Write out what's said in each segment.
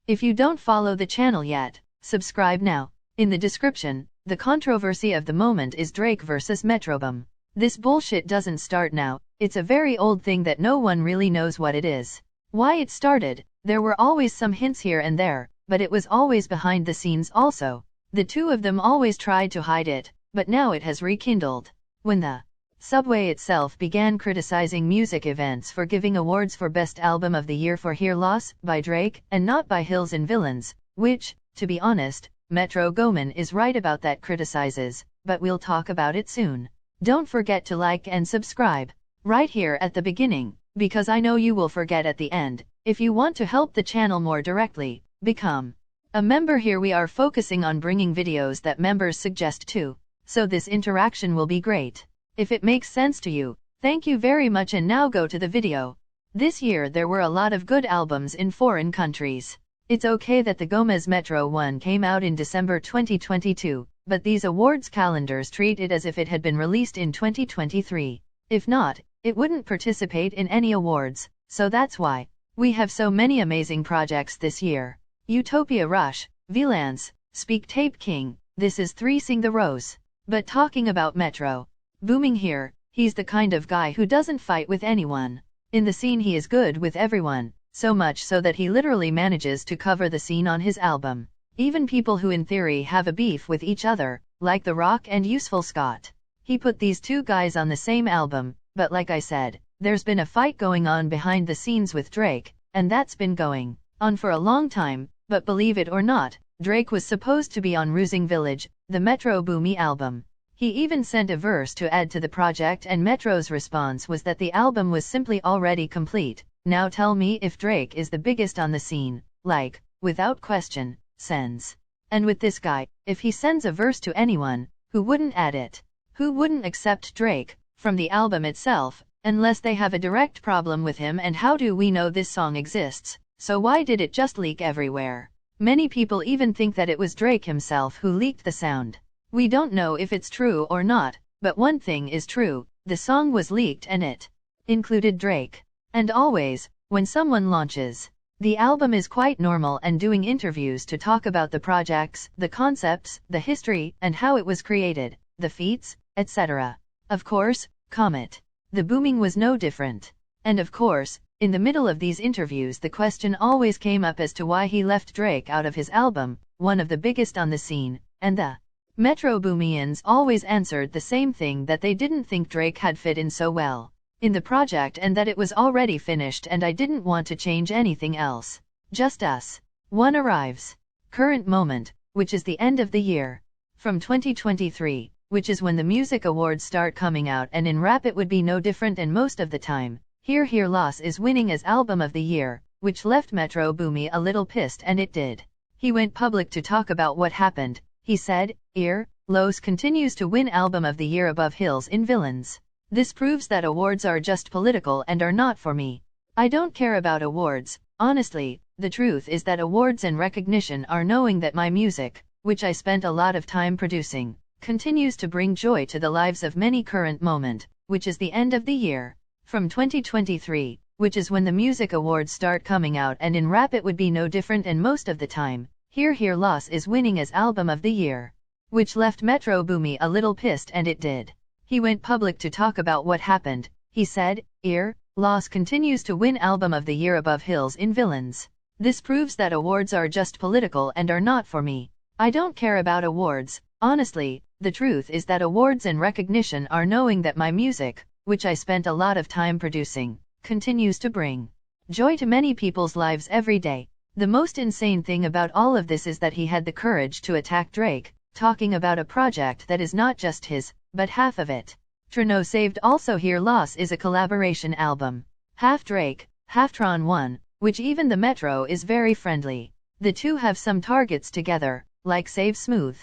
If you don't follow the channel yet, subscribe now. In the description, the controversy of the moment is Drake versus Metro Boom. This bullshit doesn't start now, it's a very old thing that no one really knows what it is. Why it started, there were always some hints here and there, but it was always behind the scenes also. The two of them always tried to hide it, but now it has rekindled. When the Subway itself began criticizing music events for giving awards for Best Album of the Year for Hear Loss by Drake and not by Hills and Villains, which, to be honest, Metro Boomin is right about that criticizes, but we'll talk about it soon. Don't forget to like and subscribe right here at the beginning, because I know you will forget at the end. If you want to help the channel more directly, become a member. Here we are focusing on bringing videos that members suggest too, so this interaction will be great. If it makes sense to you, thank you very much, and now go to the video. This year there were a lot of good albums in foreign countries. It's okay that the Gomez Metro one came out in December 2022, but these awards calendars treat it as if it had been released in 2023. If not, it wouldn't participate in any awards, so that's why we have so many amazing projects this year. Utopia Rush, Villains, Speak Tape King, This Is 3 Sing the Rose. But talking about Metro Boomin here, he's the kind of guy who doesn't fight with anyone. In the scene he is good with everyone, so much so that he literally manages to cover the scene on his album. Even people who in theory have a beef with each other, like The Rock and Useful Scott. He put these two guys on the same album, but like I said, there's been a fight going on behind the scenes with Drake, and that's been going on for a long time. But believe it or not, Drake was supposed to be on Rusing Village, the Metro Boomin album. He even sent a verse to add to the project, and Metro's response was that the album was simply already complete. Now tell me if Drake is the biggest on the scene, like, without question, sends. And with this guy, if he sends a verse to anyone, who wouldn't add it? Who wouldn't accept Drake from the album itself, unless they have a direct problem with him? And how do we know this song exists? So why did it just leak everywhere? Many people even think that it was Drake himself who leaked the sound. We don't know if it's true or not, but one thing is true, the song was leaked and it included Drake. And always, when someone launches the album is quite normal and doing interviews to talk about the projects, the concepts, the history, and how it was created, the feats, etc. Of course, Comet the Boomin was no different. And of course, in the middle of these interviews the question always came up as to why he left Drake out of his album, one of the biggest on the scene, and the Metro Boominians always answered the same thing, that they didn't think Drake had fit in so well in the project and that it was already finished, and I didn't want to change anything else. Just us. One arrives. Current moment, which is the end of the year. From 2023, which is when the music awards start coming out, and in rap it would be no different, and most of the time, Hear Loss is winning as Album of the Year, which left Metro Boomin a little pissed, and it did. He went public to talk about what happened. He said, Hear Loss continues to win Album of the Year above Hills in Villains. This proves that awards are just political and are not for me. I don't care about awards, honestly. The truth is that awards and recognition are knowing that my music, which I spent a lot of time producing, continues to bring joy to the lives of many. Current moment, which is the end of the year. From 2023, which is when the music awards start coming out, and in rap it would be no different, and most of the time, Hear Loss is winning as Album of the Year. Which left Metro Boomin a little pissed, and it did. He went public to talk about what happened. He said, Hear Loss continues to win Album of the Year above Hills in Villains. This proves that awards are just political and are not for me. I don't care about awards, honestly. The truth is that awards and recognition are knowing that my music, which I spent a lot of time producing, continues to bring joy to many people's lives every day. The most insane thing about all of this is that he had the courage to attack Drake, talking about a project that is not just his, but half of it. Trino saved. Also, Hear Loss is a collaboration album. Half Drake, half Tron 1, which even the Metro is very friendly. The two have some targets together, like Save Smooth.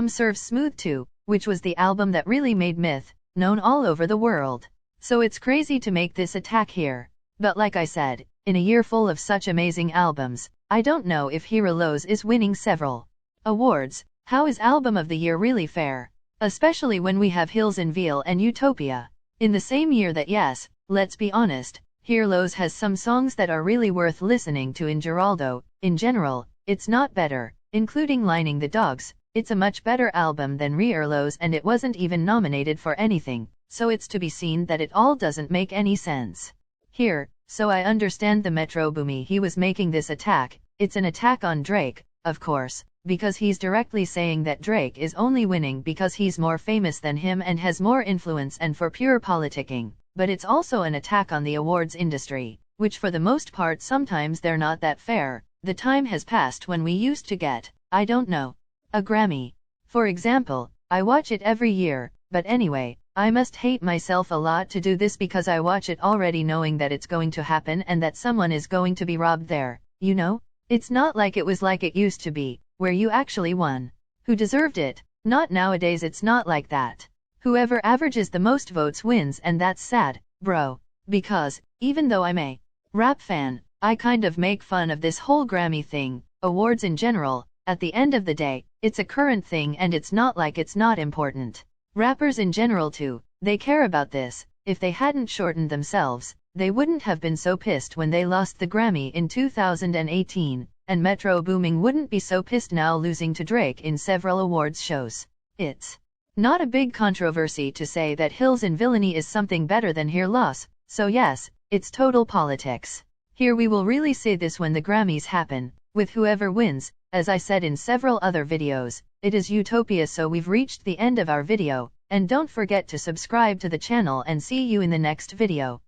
Serve Smooth 2, which was the album that really made Myth known all over the world. So it's crazy to make this attack here. But like I said, in a year full of such amazing albums, I don't know if Hear Loss is winning several awards. How is Album of the Year really fair? Especially when we have Hills and Veal and Utopia in the same year. That, yes, let's be honest, Hear Loss has some songs that are really worth listening to. In Geraldo, in general, it's not better, including Lining the Dogs. It's a much better album than Re-Erlos and it wasn't even nominated for anything, so it's to be seen that it all doesn't make any sense. Here, so I understand the Metro Boomy he was making this attack, it's an attack on Drake, of course, because he's directly saying that Drake is only winning because he's more famous than him and has more influence and for pure politicking, but it's also an attack on the awards industry, which for the most part sometimes they're not that fair. The time has passed when we used to get, I don't know, a Grammy. For example, I watch it every year, but anyway, I must hate myself a lot to do this because I watch it already knowing that it's going to happen and that someone is going to be robbed there, you know? It's not like it was like it used to be, where you actually won. Who deserved it? Not nowadays, it's not like that. Whoever averages the most votes wins, and that's sad, bro. Because, even though I'm a rap fan, I kind of make fun of this whole Grammy thing, awards in general. At the end of the day, it's a current thing and it's not like it's not important. Rappers in general too, they care about this. If they hadn't shortened themselves, they wouldn't have been so pissed when they lost the Grammy in 2018, and Metro Booming wouldn't be so pissed now losing to Drake in several awards shows. It's not a big controversy to say that Hills and Villainy is something better than Here Loss, so yes, it's total politics. Here we will really say this when the Grammys happen, with whoever wins. As I said in several other videos, it is utopia, so we've reached the end of our video, and don't forget to subscribe to the channel and see you in the next video.